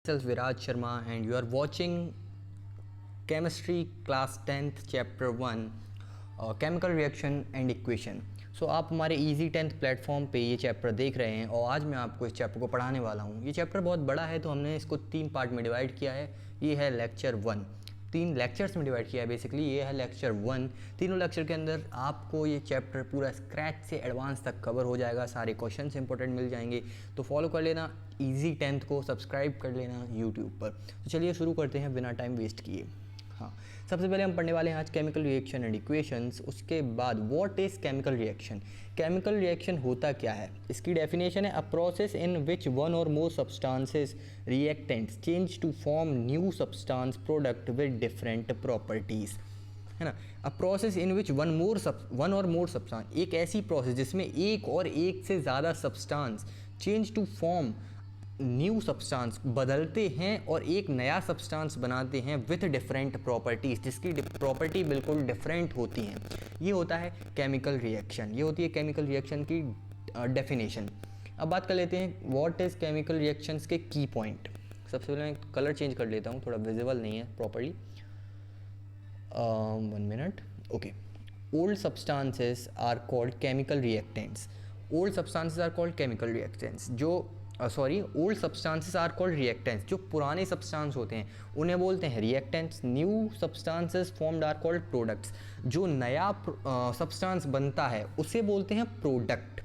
Myself Viraj Sharma and you are watching Chemistry Class 10th Chapter 1 Chemical Reaction and Equation। सो आप हमारे Easy 10th platform पे ये chapter देख रहे हैं और आज मैं आपको इस चैप्टर को पढ़ाने वाला हूँ। ये चैप्टर बहुत बड़ा है तो हमने इसको 3 पार्ट में डिवाइड किया है। ये है लेक्चर 1, 3 लेक्चर्स में डिवाइड किया है बेसिकली। ये है लेक्चर 1। तीनों लेक्चर के अंदर आपको ये चैप्टर पूरा स्क्रैच से एडवांस तक कवर हो जाएगा, सारे क्वेश्चंस इंपॉर्टेंट मिल जाएंगे। तो फॉलो कर लेना Easy 10th को, सब्सक्राइब कर लेना यूट्यूब पर। तो चलिए शुरू करते हैं बिना टाइम वेस्ट किए। हाँ, सबसे पहले हम पढ़ने वाले हैं आज केमिकल रिएक्शन एंड इक्वेशंस। उसके बाद what is chemical reaction. Chemical reaction होता क्या है, इसकी डेफिनेशन है a process in which one और more substances reactants change to form new substance product with different properties, है ना। A process in which one और मोर सब्सटेंस, एक ऐसी प्रोसेस जिसमें एक और एक से ज़्यादा substance change to form new substance, बदलते हैं और एक नया सब्सटेंस बनाते हैं विथ डिफरेंट प्रॉपर्टीज़, जिसकी प्रॉपर्टी बिल्कुल डिफरेंट होती हैं। ये होता है केमिकल रिएक्शन। ये होती है केमिकल रिएक्शन की डेफिनेशन। अब बात कर लेते हैं व्हाट इज़ केमिकल रिएक्शंस के की पॉइंट। सबसे पहले मैं कलर चेंज कर लेता हूँ, थोड़ा विजिबल नहीं है properly. 1 minute. Okay, old substances are called chemical reactants. Old substances are called chemical reactants. Old substances are called reactants. जो पुराने सब्सटेंस होते हैं उन्हें बोलते हैं reactants. New substances formed are called products. जो नया सब्सटेंस बनता है उसे बोलते हैं प्रोडक्ट।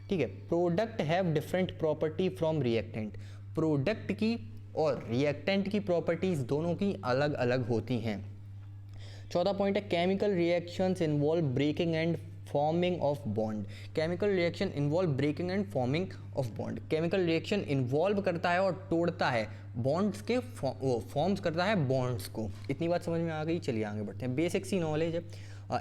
ठीक है, product have different property from reactant. Product की और रिएक्टेंट की प्रॉपर्टीज़ दोनों की अलग अलग होती हैं। चौथा पॉइंट है chemical reactions involve breaking and forming of bond. Chemical reaction involve breaking and forming of bond. Chemical reaction involve करता है और तोड़ता है बॉन्ड्स के, फॉर्म्स करता है बॉन्ड्स को। इतनी बात समझ में आ गई। चलिए आगे बढ़ते हैं। बेसिक सी नॉलेज है।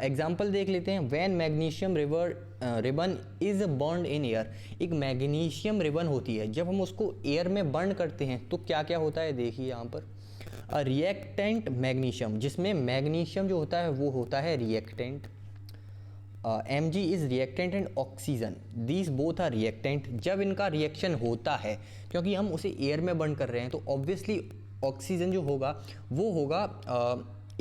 एग्जाम्पल देख लेते हैं। When magnesium ribbon is burn in air. एक मैग्नीशियम रिबन होती है, जब हम उसको एयर में बर्न करते हैं तो क्या क्या होता है, देखिए यहाँ पर। रिएक्टेंट मैग्नीशियम, जिसमें मैग्नीशियम जो होता है वो होता है reactant. Mg is reactant and oxygen, these both are reactant. जब इनका रिएक्शन होता है, क्योंकि हम उसे एयर में बर्न कर रहे हैं, तो ऑब्वियसली ऑक्सीजन जो होगा वो होगा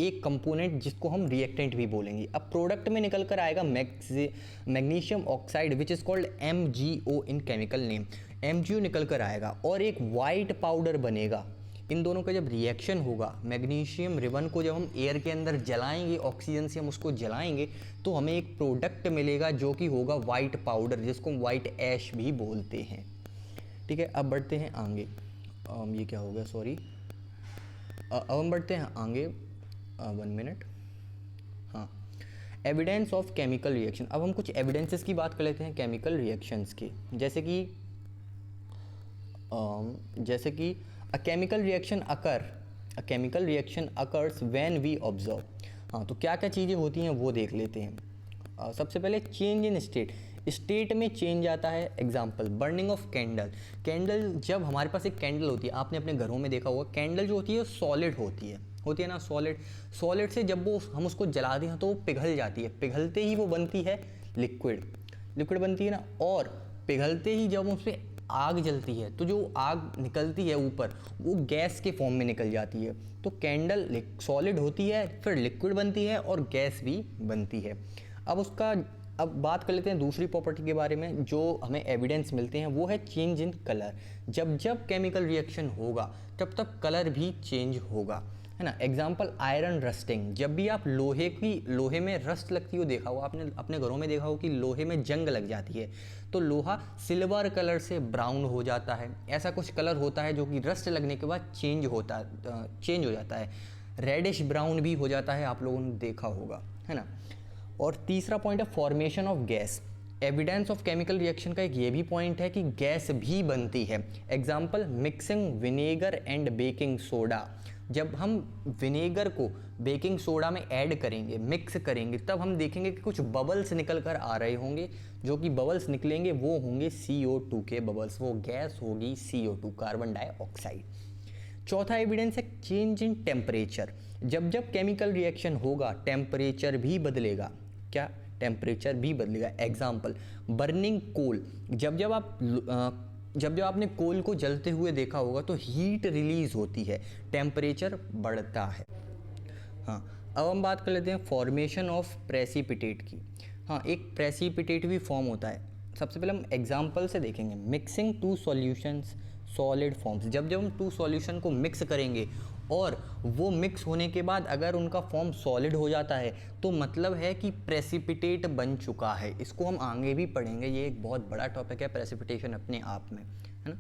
एक कंपोनेंट जिसको हम रिएक्टेंट भी बोलेंगे। अब प्रोडक्ट में निकल कर आएगा magnesium oxide which is called MgO in chemical name. MgO निकल कर आएगा और एक वाइट पाउडर बनेगा। इन दोनों का जब रिएक्शन होगा, मैग्नीशियम रिबन को जब हम एयर के अंदर जलाएंगे, ऑक्सीजन से हम उसको जलाएंगे, तो हमें एक प्रोडक्ट मिलेगा जो कि होगा वाइट पाउडर, जिसको हम वाइट ऐश भी बोलते हैं। ठीक है, अब बढ़ते हैं आगे। ये क्या हो गया, सॉरी। अब हम बढ़ते हैं आगे। 1 मिनट। हाँ, एविडेंस ऑफ केमिकल रिएक्शन। अब हम कुछ एविडेंसेस की बात कर लेते हैं केमिकल रिएक्शंस की। जैसे कि a chemical reaction occurs when we observe। हाँ, तो क्या क्या चीज़ें होती हैं वो देख लेते हैं। सबसे पहले चेंज इन स्टेट में चेंज आता है। Example, burning of candle. जब हमारे पास एक कैंडल होती है, आपने अपने घरों में देखा होगा, कैंडल जो होती है सॉलिड होती है ना, सॉलिड से जब हम उसको जलाते हैं तो वो पिघल जाती है। पिघलते ही वो बनती है लिक्विड बनती है ना। और पिघलते ही जब उसमें आग जलती है तो जो आग निकलती है ऊपर, वो गैस के फॉर्म में निकल जाती है। तो कैंडल सॉलिड होती है, फिर लिक्विड बनती है और गैस भी बनती है। अब बात कर लेते हैं दूसरी प्रॉपर्टी के बारे में जो हमें एविडेंस मिलते हैं, वो है चेंज इन कलर। जब केमिकल रिएक्शन होगा तब कलर भी चेंज होगा, है ना। Example, iron rusting. जब भी आप लोहे में रस्ट लगती हो, देखा हो आपने अपने घरों में देखा हो कि लोहे में जंग लग जाती है तो लोहा सिल्वर कलर से ब्राउन हो जाता है। ऐसा कुछ कलर होता है जो कि रस्ट लगने के बाद चेंज हो जाता है। रेडिश ब्राउन भी हो जाता है, आप लोगों ने देखा होगा, है ना। और तीसरा पॉइंट है formation of gas. Evidence of chemical reaction का एक ये भी पॉइंट है कि गैस भी बनती है। Example, mixing vinegar and baking soda. जब हम विनेगर को बेकिंग सोडा में ऐड करेंगे, मिक्स करेंगे, तब हम देखेंगे कि कुछ बबल्स निकल कर आ रहे होंगे। जो कि बबल्स निकलेंगे वो होंगे CO2 के बबल्स, वो गैस होगी CO2, कार्बन डाइऑक्साइड। चौथा एविडेंस है चेंज इन टेम्परेचर। जब केमिकल रिएक्शन होगा टेम्परेचर भी बदलेगा। क्या, टेम्परेचर भी बदलेगा। Example, burning coal. जब आप जब जब आपने कोल को जलते हुए देखा होगा तो हीट रिलीज होती है, टेम्परेचर बढ़ता है। हाँ, अब हम बात कर लेते हैं फॉर्मेशन ऑफ प्रेसिपिटेट की। हाँ, एक प्रेसिपिटेट भी फॉर्म होता है। सबसे पहले हम एग्जांपल से देखेंगे। Mixing two solutions solid forms, जब जब हम टू सॉल्यूशन को मिक्स करेंगे और वो मिक्स होने के बाद अगर उनका फॉर्म सॉलिड हो जाता है तो मतलब है कि प्रेसिपिटेट बन चुका है। इसको हम आगे भी पढ़ेंगे, ये एक बहुत बड़ा टॉपिक है प्रेसिपिटेशन अपने आप में, है ना।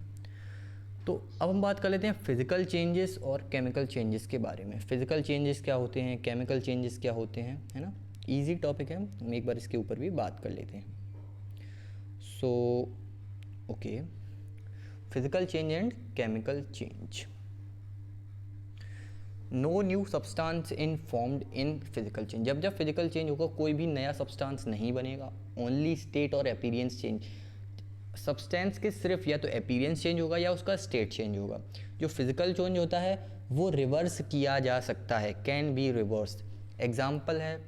तो अब हम बात कर लेते हैं फिज़िकल चेंजेस और केमिकल चेंजेस के बारे में। फिज़िकल चेंजेस क्या होते हैं, केमिकल चेंजेस क्या होते हैं, है ना। इजी टॉपिक है, हम एक बार इसके ऊपर भी बात कर लेते हैं। So okay, physical change and chemical change. No new substance in formed in physical change, जब जब फिजिकल चेंज होगा कोई भी नया सब्सटेंस नहीं बनेगा। ओनली स्टेट और अपीयरेंस चेंज, सब्सटेंस के सिर्फ या तो अपीयरेंस चेंज होगा या उसका स्टेट चेंज होगा। जो फिजिकल चेंज होता है वो रिवर्स किया जा सकता है, कैन बी रिवर्स्ड। एग्जाम्पल है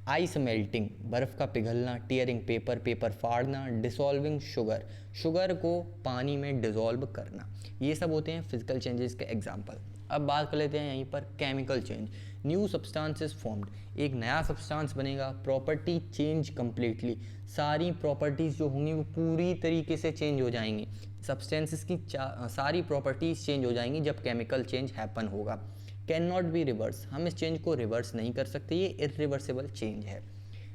आइस मेल्टिंग, बर्फ़ का पिघलना, टीयरिंग पेपर, पेपर फाड़ना, डिसॉल्विंग शुगर, शुगर को पानी में डिसॉल्व करना, ये सब होते हैं फिजिकल चेंजेस के एग्जाम्पल। अब बात कर लेते हैं यहीं पर chemical change. New substances formed, एक नया सब्सटेंस बनेगा, प्रॉपर्टी चेंज कम्प्लीटली, सारी प्रॉपर्टीज़ जो होंगी वो पूरी तरीके से चेंज हो जाएंगी। सब्सटेंसेस की सारी प्रॉपर्टीज़ चेंज हो जाएंगी जब केमिकल चेंज हैपन होगा। कैन नॉट बी रिवर्स, हम इस चेंज को रिवर्स नहीं कर सकते, ये इरिवर्सिबल चेंज है।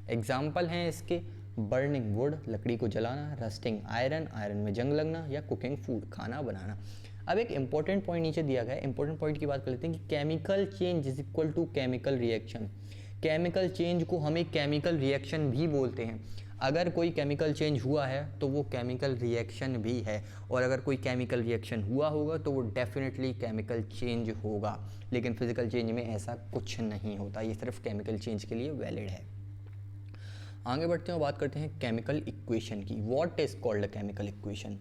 एग्जाम्पल हैं इसके बर्निंग वुड, लकड़ी को जलाना, रस्टिंग आयरन, आयरन में जंग लगना, या कुकिंग फूड, खाना बनाना। अब एक इंपॉर्टेंट पॉइंट नीचे दिया गया है, इंपॉर्टेंट पॉइंट की बात कर लेते हैं कि chemical change is equal to chemical reaction. Chemical change को हम एक केमिकल रिएक्शन भी बोलते हैं। अगर कोई केमिकल चेंज हुआ है तो वो केमिकल रिएक्शन भी है, और अगर कोई केमिकल रिएक्शन हुआ होगा तो वो डेफिनेटली केमिकल चेंज होगा। लेकिन फिजिकल चेंज में ऐसा कुछ नहीं होता, ये सिर्फ केमिकल चेंज के लिए वैलिड है। आगे बढ़ते हैं और बात करते हैं केमिकल इक्वेशन की। What is called a chemical equation?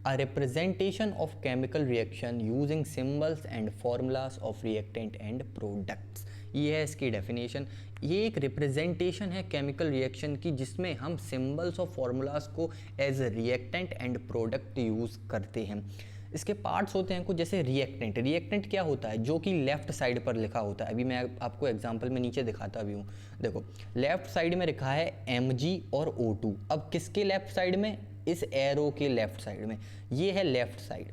A representation of chemical reaction using symbols and formulas of reactant and products, ये है इसकी डेफिनेशन। ये एक रिप्रेजेंटेशन है केमिकल रिएक्शन की जिसमें हम सिंबल्स और फार्मूलाज को as reactant and product use करते हैं। इसके पार्ट्स होते हैं कुछ, जैसे रिएक्टेंट। रिएक्टेंट क्या होता है? जो कि लेफ्ट साइड पर लिखा होता है। अभी मैं आपको एग्जांपल में नीचे दिखाता भी हूँ। देखो, लेफ्ट साइड में लिखा है Mg और O2। अब किसके लेफ्ट साइड में? इस एरो के लेफ्ट साइड में। ये है लेफ्ट साइड,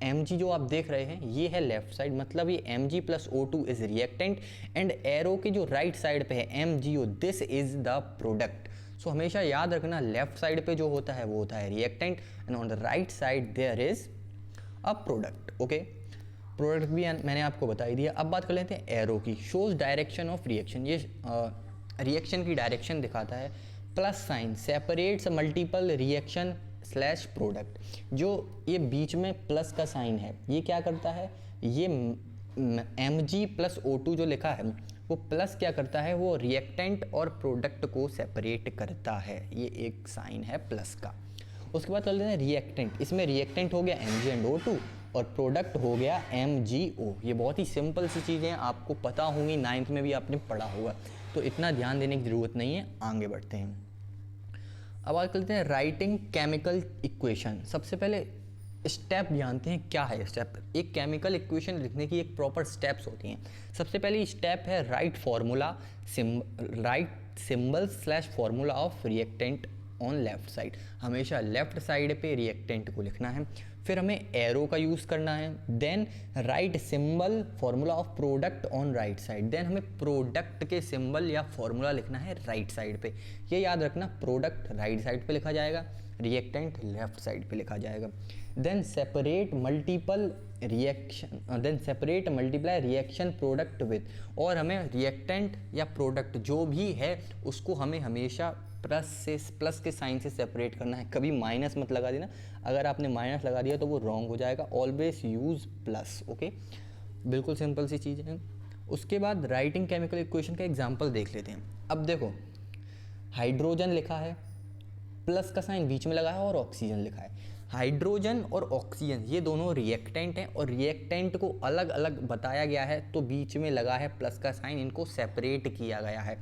Mg जो आप देख रहे हैं ये है लेफ्ट साइड, मतलब ये Mg plus O2 is reactant, and arrow के जो राइट साइड पे है MgO, this is the product. So हमेशा याद रखना, लेफ्ट साइड पे जो होता है वो होता है reactant, and on the right side there is a product. Okay, product भी मैंने आपको बता ही दिया। अब बात कर लेते हैं एरो की। शोज डायरेक्शन ऑफ रिएक्शन, ये रिएक्शन की डायरेक्शन दिखाता है। Plus sign separates multiple reaction slash product, जो ये बीच में प्लस का साइन है ये क्या करता है? ये Mg प्लस O2 जो लिखा है वो प्लस क्या करता है? वो रिएक्टेंट और प्रोडक्ट को सेपरेट करता है, ये एक साइन है प्लस का। उसके बाद चल लेते हैं रिएक्टेंट। इसमें रिएक्टेंट हो गया Mg एंड O2 और प्रोडक्ट हो गया MgO। ये बहुत ही सिंपल सी चीज़ें आपको पता होंगी, 9th में भी आपने पढ़ा होगा, तो इतना ध्यान देने की ज़रूरत नहीं है। आगे बढ़ते हैं, अब बात करते हैं राइटिंग केमिकल इक्वेशन। सबसे पहले स्टेप जानते हैं क्या है स्टेप। एक केमिकल इक्वेशन लिखने की एक प्रॉपर स्टेप्स होती हैं। सबसे पहली स्टेप है right formula, right symbol slash formula of reactant on left side. हमेशा लेफ्ट साइड पे रिएक्टेंट को लिखना है। फिर हमें एरो का यूज़ करना है। Then write symbol formula of product on right side. Then हमें प्रोडक्ट के सिंबल या फार्मूला लिखना है राइट साइड पे। ये याद रखना, प्रोडक्ट राइट साइड पे लिखा जाएगा, रिएक्टेंट लेफ्ट साइड पे लिखा जाएगा। Then separate multiple reaction, then separate multiply reaction product with, और हमें रिएक्टेंट या प्रोडक्ट जो भी है उसको हमें हमेशा प्लस के साइन से सेपरेट करना है। कभी माइनस मत लगा देना, अगर आपने माइनस लगा दिया तो वो रॉन्ग हो जाएगा। Always use plus. ओके, बिल्कुल सिंपल सी चीज़ है। उसके बाद राइटिंग केमिकल इक्वेशन का एग्जांपल देख लेते हैं। अब देखो, हाइड्रोजन लिखा है, प्लस का साइन बीच में लगा है, और ऑक्सीजन लिखा है। हाइड्रोजन और ऑक्सीजन ये दोनों रिएक्टेंट हैं, और रिएक्टेंट को अलग अलग बताया गया है तो बीच में लगा है प्लस का साइन, इनको सेपरेट किया गया है।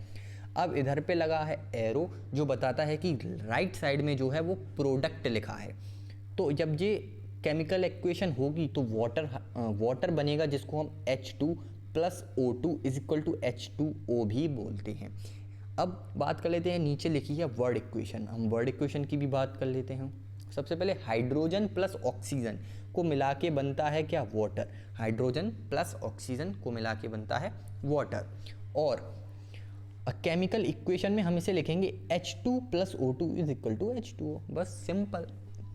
अब इधर पे लगा है एरो जो बताता है कि राइट साइड में जो है वो प्रोडक्ट लिखा है। तो जब ये केमिकल इक्वेशन होगी तो वाटर बनेगा, जिसको हम H2 plus O2 is equal to H2O भी बोलते हैं। अब बात कर लेते हैं, नीचे लिखी है वर्ड इक्वेशन, हम वर्ड इक्वेशन की भी बात कर लेते हैं। सबसे पहले हाइड्रोजन प्लस ऑक्सीजन को मिला के बनता है क्या, वाटर। हाइड्रोजन प्लस ऑक्सीजन को मिला के बनता है वाटर। और केमिकल इक्वेशन में हम इसे लिखेंगे H2 plus O2 is equal to H2O, बस सिंपल,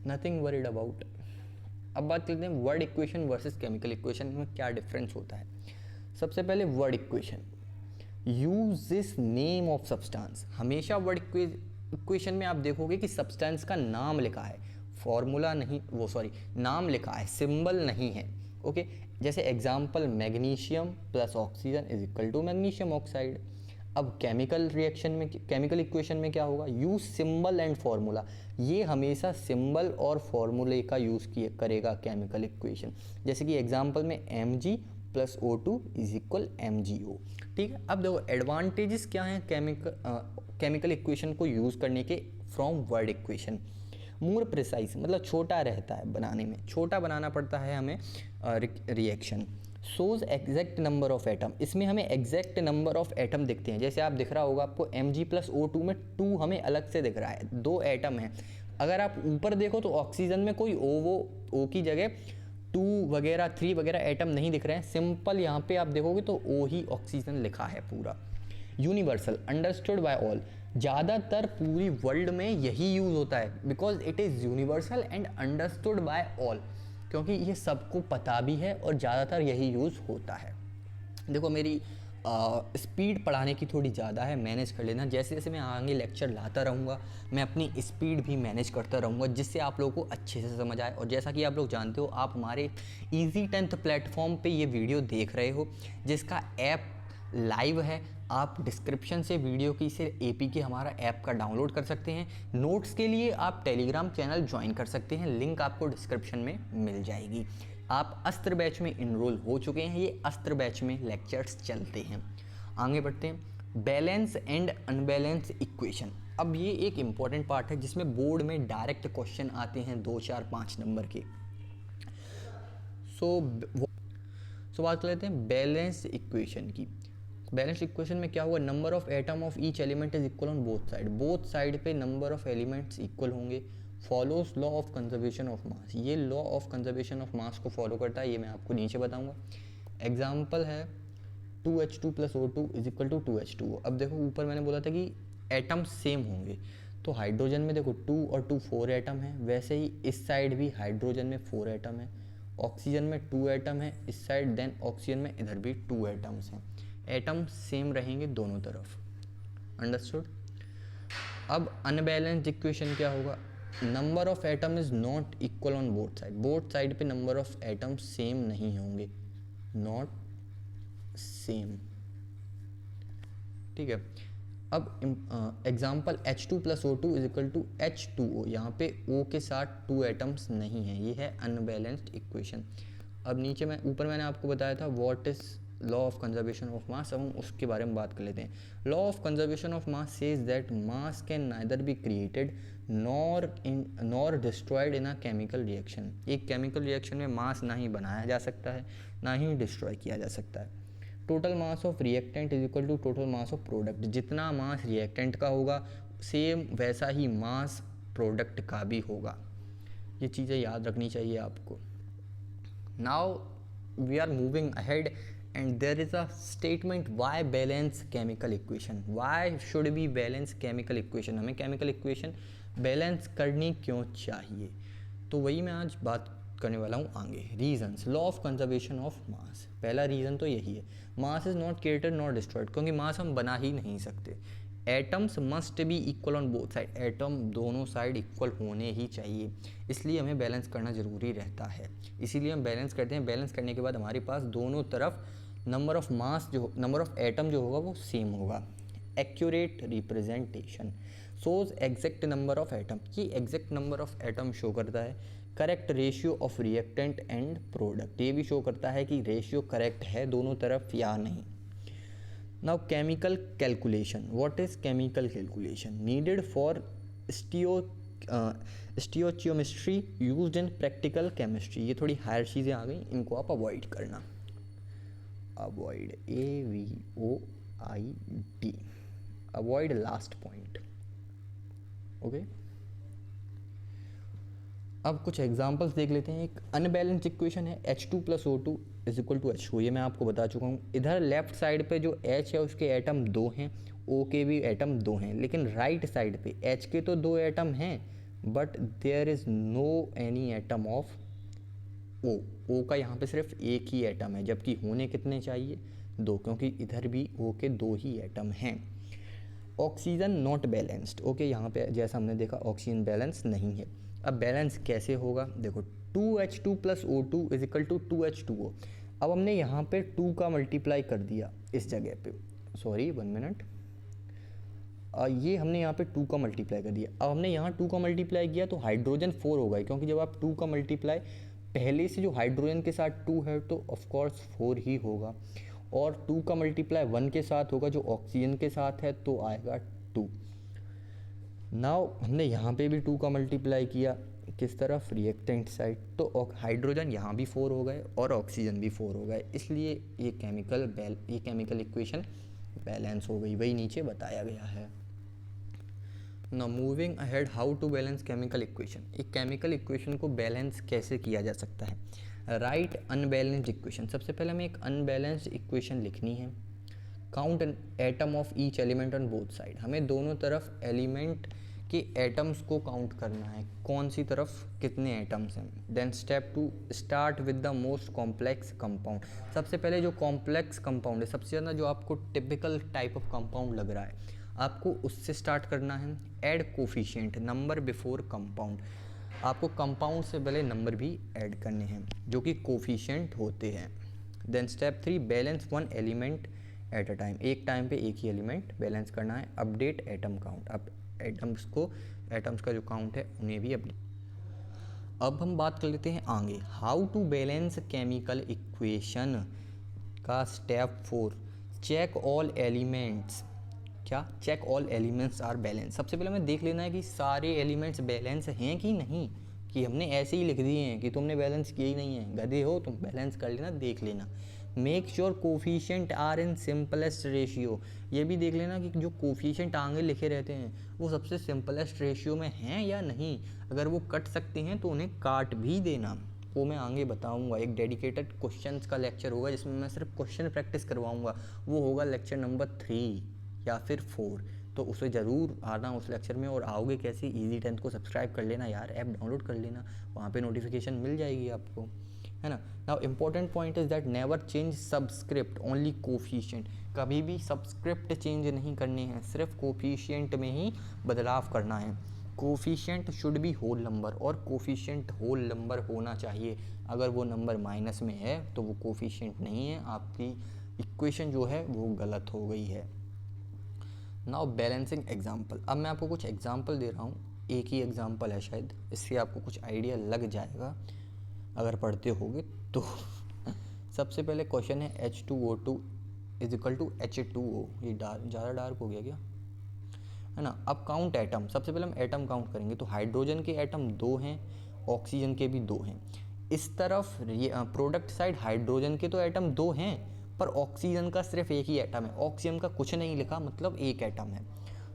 नथिंग वरीड अबाउट। अब बात करते हैं word equation versus chemical equation में क्या डिफरेंस होता है। सबसे पहले word equation, use this name of substance. हमेशा वर्ड इक्वेशन में आप देखोगे कि सब्सटेंस का नाम लिखा है, फॉर्मूला नहीं, नाम लिखा है, सिंबल नहीं है। ओके, जैसे example magnesium plus oxygen is equal to magnesium oxide. अब केमिकल रिएक्शन में, केमिकल इक्वेशन में क्या होगा, यूज सिंबल एंड फार्मूला। ये हमेशा सिंबल और फार्मूले का यूज़ करेगा केमिकल इक्वेशन। जैसे कि एग्जांपल में Mg plus O2 is equal MgO। ठीक है, अब देखो एडवांटेजेस क्या हैं केमिकल इक्वेशन को यूज़ करने के from word equation. More precise, मतलब छोटा रहता है बनाने में, छोटा बनाना पड़ता है हमें reaction. Shows exact number of atom, इसमें हमें एग्जैक्ट नंबर ऑफ एटम दिखते हैं। जैसे आप दिख रहा होगा आपको Mg प्लस O2 में 2 हमें अलग से दिख रहा है, 2 एटम हैं। अगर आप ऊपर देखो तो ऑक्सीजन में कोई O की जगह 2 वगैरह 3 वगैरह एटम नहीं दिख रहे हैं, सिंपल यहाँ पे आप देखोगे तो O ही ऑक्सीजन लिखा है पूरा। यूनिवर्सल, अंडरस्टूड बाय ऑल, ज़्यादातर पूरी वर्ल्ड में यही यूज़ होता है, because it is universal and understood by all, क्योंकि ये सबको पता भी है और ज़्यादातर यही यूज़ होता है। देखो मेरी स्पीड पढ़ाने की थोड़ी ज़्यादा है, मैनेज कर लेना। जैसे जैसे मैं आगे लेक्चर लाता रहूँगा मैं अपनी स्पीड भी मैनेज करता रहूँगा, जिससे आप लोगों को अच्छे से समझ आए। और जैसा कि आप लोग जानते हो, आप हमारे इजी 10th प्लेटफॉर्म पे ये वीडियो देख रहे हो, जिसका ऐप लाइव है। आप डिस्क्रिप्शन से वीडियो की से APK हमारा ऐप का डाउनलोड कर सकते हैं। नोट्स के लिए आप टेलीग्राम चैनल ज्वाइन कर सकते हैं, लिंक आपको डिस्क्रिप्शन में मिल जाएगी। आप अस्त्र बैच में इनरोल हो चुके हैं, ये अस्त्र बैच में लेक्चर्स चलते हैं। आगे बढ़ते हैं, बैलेंस एंड अनबैलेंस इक्वेशन। अब ये एक इम्पॉर्टेंट पार्ट है जिसमें बोर्ड में डायरेक्ट क्वेश्चन आते हैं 2, 4, 5 नंबर के। सो बात कर लेते हैं बैलेंस इक्वेशन की। बैलेंस इक्वेशन में क्या हुआ, number of atom of each element is equal on both side. Both side पे नंबर ऑफ एलिमेंट्स इक्वल होंगे। Follows law of conservation of mass, ये law of conservation of mass को follow करता है, ये मैं आपको नीचे बताऊंगा। एग्जाम्पल है 2H2 plus O2 is equal to 2H2O। अब देखो ऊपर मैंने बोला था कि एटम सेम होंगे, तो हाइड्रोजन में देखो 2 और 2 4 एटम है, वैसे ही इस साइड भी हाइड्रोजन में 4 एटम है, ऑक्सीजन में 2 एटम है इस साइड, देन ऑक्सीजन में इधर भी 2 एटम्स हैं। एटम सेम रहेंगे दोनों तरफ, अंडरस्टूड। अब अनबैलेंस्ड इक्वेशन क्या होगा, number of atom is not equal on both side. Both side पे नंबर ऑफ एटम सेम नहीं होंगे, नॉट सेम, ठीक है। अब example H2 plus O2 is equal to H2O, यहाँ पे O के साथ 2 एटम्स नहीं हैं, ये है अनबैलेंस्ड इक्वेशन। अब नीचे ऊपर मैंने आपको बताया था what is law of conservation of मास, अब हम उसके बारे में बात कर लेते हैं। Law of conservation of mass says that mass can neither be created nor destroyed in a chemical reaction. एक केमिकल रिएक्शन में मास ना ही बनाया जा सकता है ना ही डिस्ट्रॉय किया जा सकता है। Total mass of reactant is equal to total mass of product. जितना मास रिएक्टेंट का होगा सेम वैसा ही मास प्रोडक्ट का भी होगा। ये चीज़ें याद रखनी चाहिए आपको। Now we are moving ahead and there is a statement why balance chemical equation, why should we balance chemical equation, हमें chemical equation बैलेंस करनी क्यों चाहिए, तो वही मैं आज बात करने वाला हूँ आगे। Reasons, law of conservation of मास। पहला रीज़न तो यही है, mass is not created not destroyed, क्योंकि मास हम बना ही नहीं सकते। Atoms must be equal on both side, atom दोनों साइड इक्वल होने ही चाहिए, इसलिए हमें बैलेंस करना ज़रूरी रहता है। इसीलिए हम बैलेंस करते हैं। बैलेंस करने के बाद हमारे पास दोनों तरफ नंबर ऑफ मास जो नंबर ऑफ एटम जो होगा वो सेम होगा। Accurate representation shows exact number of atom, ये exact number of atom show करता है। Correct ratio of reactant and product, ये भी शो करता है कि रेशियो करेक्ट है दोनों तरफ या नहीं। Now chemical calculation, what is chemical calculation needed for stoichiometry used in practical chemistry, ये थोड़ी हायर चीज़ें आ गई, इनको आप अवॉइड करना, avoid, AVOID, avoid last point. Okay, अब कुछ एग्जांपल्स देख लेते हैं। एक अनबैलेंस्ड इक्वेशन है H2 + O2 = H2, ये मैं आपको बता चुका हूँ। इधर लेफ्ट साइड पे जो H है उसके एटम 2 हैं, O के भी एटम 2 हैं, लेकिन राइट साइड पे H के तो 2 एटम हैं but there is no any atom of O का यहाँ पे सिर्फ एक ही एटम है, जबकि होने कितने चाहिए? 2, क्योंकि इधर भी O के 2 ही एटम हैं। ऑक्सीजन नॉट बैलेंस्ड, ओके, यहाँ पे जैसा हमने देखा ऑक्सीजन बैलेंस नहीं है। अब बैलेंस कैसे होगा? देखो 2H2 + O2 = 2H2O। अब हमने यहाँ पे 2 का मल्टीप्लाई कर दिया इस जगह पे, सॉरी 1 मिनट, ये हमने यहाँ पे 2 का मल्टीप्लाई कर दिया। अब हमने यहाँ 2 का मल्टीप्लाई किया तो हाइड्रोजन 4 होगा, क्योंकि जब आप 2 का मल्टीप्लाई पहले से जो हाइड्रोजन के साथ 2 है तो ऑफकोर्स 4 ही होगा, और 2 का मल्टीप्लाई 1 के साथ होगा जो ऑक्सीजन के साथ है तो आएगा 2। नाउ हमने यहाँ पे भी 2 का मल्टीप्लाई किया, किस तरफ? रिएक्टेंट साइड, तो हाइड्रोजन यहाँ भी 4 हो गए और ऑक्सीजन भी 4 हो गए, इसलिए ये केमिकल इक्वेशन बैलेंस हो गई, वही नीचे बताया गया है। Now moving ahead, how to balance chemical equation. एक केमिकल इक्वेशन को बैलेंस कैसे किया जा सकता है? Write unbalanced equation. सबसे पहले हमें एक अनबैलेंस्ड इक्वेशन लिखनी है। Count atom of each element on both side, हमें दोनों तरफ एलिमेंट के एटम्स को काउंट करना है, कौन सी तरफ कितने एटम्स हैं। Then step 2, start with the most complex compound. सबसे पहले जो कॉम्प्लेक्स कंपाउंड है, सबसे ज़्यादा जो आपको टिपिकल टाइप ऑफ कंपाउंड लग रहा है, आपको उससे स्टार्ट करना है। Add coefficient, number before compound, आपको कंपाउंड से पहले नंबर भी ऐड करने हैं जो कि कोफिशिएंट होते हैं। Then step 3, balance 1 element at a time, एक टाइम पे एक ही एलिमेंट बैलेंस करना है। अपडेट एटम काउंट, अब एटम्स का जो काउंट है उन्हें भी अपडेट। अब हम बात कर लेते हैं आगे, how to balance chemical equation का स्टेप 4, चेक ऑल एलिमेंट्स। क्या? Check all elements are balance. सबसे पहले हमें देख लेना है कि सारे एलिमेंट्स बैलेंस हैं कि नहीं, कि हमने ऐसे ही लिख दिए हैं कि तुमने बैलेंस किया ही नहीं है, गधे हो तुम, बैलेंस कर लेना, देख लेना। Make sure coefficient are in simplest ratio, ये भी देख लेना कि जो कोफिशिएंट आगे लिखे रहते हैं वो सबसे सिंपलेस्ट रेशियो में हैं या नहीं। अगर वो कट सकते हैं तो उन्हें काट भी देना, वो मैं आगे बताऊंगा। एक डेडिकेटेड क्वेश्चंस का लेक्चर होगा जिसमें मैं सिर्फ क्वेश्चन प्रैक्टिस करवाऊंगा, वो होगा लेक्चर नंबर 3 या फिर 4, तो उसे ज़रूर आना उस लेक्चर में। और आओगे कैसे? इजी 10 को सब्सक्राइब कर लेना यार, ऐप डाउनलोड कर लेना, वहाँ पे नोटिफिकेशन मिल जाएगी आपको, है ना। Now important point is that never change subscript, only coefficient. कभी भी सबस्क्रिप्ट चेंज नहीं करने हैं, सिर्फ कोफिशिएंट में ही बदलाव करना है। Coefficient should be whole number, और कोफिशिएंट होल नंबर होना चाहिए। अगर वो नंबर माइनस में है तो वो कोफिशिएंट नहीं है, आपकी इक्वेशन जो है वो गलत हो गई है। नाउ बैलेंसिंग एग्जाम्पल, अब मैं आपको कुछ एग्जाम्पल दे रहा हूँ, एक ही एग्जाम्पल है शायद, इससे आपको कुछ आइडिया लग जाएगा अगर पढ़ते होगे तो। सबसे पहले क्वेश्चन है H2O2 = H2O, ये ज़्यादा डार्क हो गया क्या, है ना। अब काउंट एटम, सबसे पहले हम एटम काउंट करेंगे, तो हाइड्रोजन के एटम 2 हैं, ऑक्सीजन के भी 2 हैं। इस तरफ प्रोडक्ट साइड हाइड्रोजन के तो एटम 2 हैं पर ऑक्सीजन का सिर्फ एक ही एटम है, ऑक्सीजन का कुछ नहीं लिखा, मतलब एक एटम है,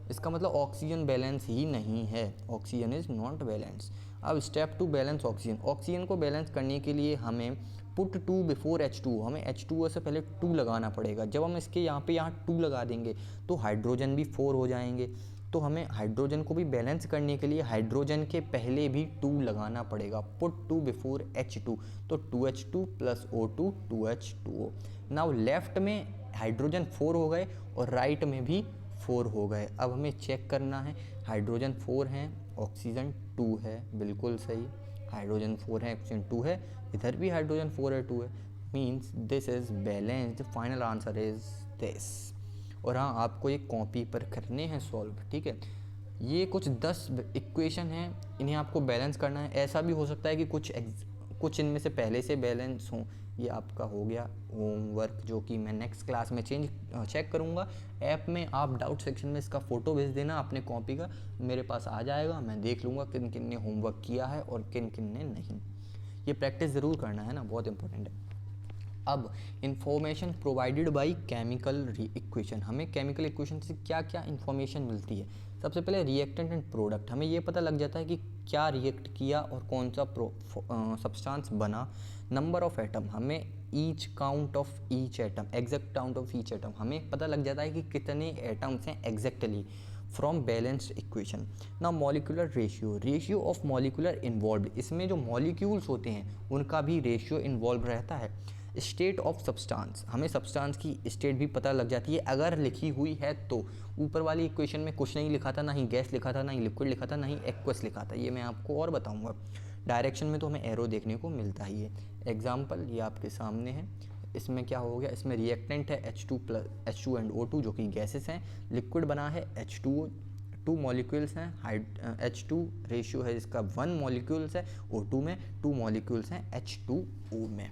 इसका मतलब ऑक्सीजन बैलेंस ही नहीं है, ऑक्सीजन इज़ नॉट बैलेंस। अब स्टेप 2, बैलेंस ऑक्सीजन। ऑक्सीजन को बैलेंस करने के लिए हमें पुट 2 बिफोर H2O, हमें H2O से पहले 2 लगाना पड़ेगा। जब हम इसके यहाँ 2 लगा देंगे तो हाइड्रोजन भी 4 हो जाएंगे, तो हमें हाइड्रोजन को भी बैलेंस करने के लिए हाइड्रोजन के पहले भी 2 लगाना पड़ेगा। पुट 2 बिफोर H2, तो 2H2 + O2 2H2O। Now left में हाइड्रोजन 4 हो गए और राइट में भी 4 हो गए। अब हमें चेक करना है, हाइड्रोजन 4 हैं, ऑक्सीजन 2 है, बिल्कुल सही, हाइड्रोजन 4 है, ऑक्सीजन 2 है, इधर भी हाइड्रोजन 4 है, 2 है, means this is balanced. Final answer is this. और हाँ, आपको ये कॉपी पर करने हैं सॉल्व, ठीक है। ये कुछ 10 इक्वेशन हैं, इन्हें आपको बैलेंस करना है। ऐसा भी हो सकता है कि कुछ इनमें से पहले से बैलेंस हों, ये आपका हो गया होमवर्क, जो कि मैं नेक्स्ट क्लास में चेक करूँगा। ऐप में आप डाउट सेक्शन में इसका फ़ोटो भेज देना अपने कॉपी का, मेरे पास आ जाएगा, मैं देख लूँगा किन किन ने होमवर्क किया है और किन किन ने नहीं। ये प्रैक्टिस ज़रूर करना है ना, बहुत इंपॉर्टेंट है। अब information provided by chemical equation, हमें केमिकल इक्वेशन से क्या क्या इंफॉर्मेशन मिलती है। सबसे पहले रिएक्टेंट एंड प्रोडक्ट, हमें ये पता लग जाता है कि क्या रिएक्ट किया और कौन सा सब्सटेंस बना। नंबर ऑफ एटम, हमें each count of each atom, exact count of each atom, हमें पता लग जाता है कि कितने एटम्स हैं एग्जैक्टली फ्रॉम बैलेंस्ड इक्वेशन। ना molecular ratio, ratio of molecular involve, इसमें जो मॉलिक्यूल्स होते हैं उनका भी रेशियो इन्वॉल्व रहता है। स्टेट ऑफ सब्सटेंस, हमें सब्सटेंस की स्टेट भी पता लग जाती है अगर लिखी हुई है तो। ऊपर वाली इक्वेशन में कुछ नहीं लिखा था, ना ही गैस लिखा था, ना ही लिक्विड लिखा था, ना ही एक्वस लिखा था, ये मैं आपको और बताऊंगा। डायरेक्शन में तो हमें एरो देखने को मिलता ही है। एग्जाम्पल ये आपके सामने है, इसमें क्या हो गया, इसमें रिएक्टेंट है H2 एंड O2 जो कि गैसेस हैं, लिक्विड बना है H2O, 2 मॉलिक्यूल्स हैं, H2 रेशियो है इसका 1 मॉलिक्यूल्स है O2 में, 2 मॉलिक्यूल्स हैं H2O में।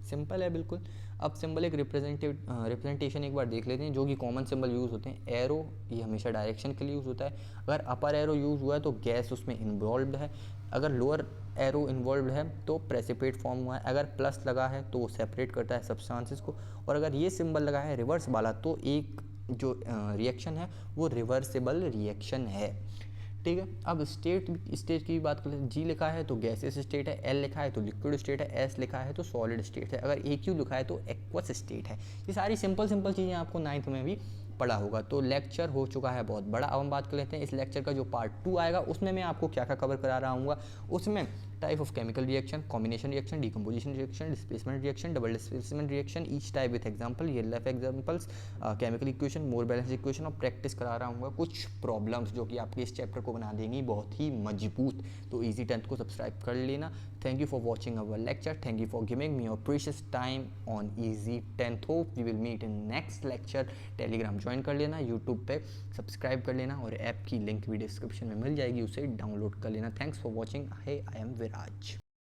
सिंपल है बिल्कुल। अब सिंबल एक रिप्रेजेंटेशन एक बार देख लेते हैं, जो कि कॉमन सिंबल यूज़ होते हैं। एरो ये हमेशा डायरेक्शन के लिए यूज़ होता है, अगर अपर एरो यूज़ हुआ है तो गैस उसमें इन्वॉल्व है, अगर लोअर एरो इन्वॉल्व है तो प्रेसिपिटेट फॉर्म हुआ है, अगर प्लस लगा है तो वो सेपरेट करता है सब्सटेंसेस को, और अगर ये सिंबल लगा है रिवर्स वाला तो एक जो रिएक्शन है वो रिवर्सिबल रिएक्शन है। ठीक है। अब स्टेट की बात कर लेते हैं। जी लिखा है तो गैसेस स्टेट है, एल लिखा है तो लिक्विड स्टेट है, एस लिखा है तो सॉलिड स्टेट है, अगर ए क्यू लिखा है तो एक्वस स्टेट है। ये सारी सिंपल चीज़ें आपको 9th में भी पढ़ा होगा। तो लेक्चर हो चुका है बहुत बड़ा। अब हम बात कर लेते हैं इस लेक्चर का जो पार्ट 2 आएगा, उसमें मैं आपको क्या क्या कवर करा रहा हूँ। उसमें type of chemical reaction, combination reaction, decomposition reaction, displacement reaction, double displacement reaction, each type with example, real life examples, chemical equation, more balance equation, और प्रैक्टिस करा रहा हूँ कुछ प्रॉब्लम्स जो कि आपके इस चैप्टर को बना देंगी बहुत ही मजबूत। तो इजी 10th को सब्सक्राइब कर लेना। Thank you for watching our lecture, thank you for giving me your precious time on easy 10th। Hope we will meet in next lecture. Telegram join कर लेना, यूट्यूब पे सब्सक्राइब कर लेना, और app की लिंक भी डिस्क्रिप्शन में मिल जाएगी, उसे डाउनलोड कर लेना। Thanks for watching. I am Viraj.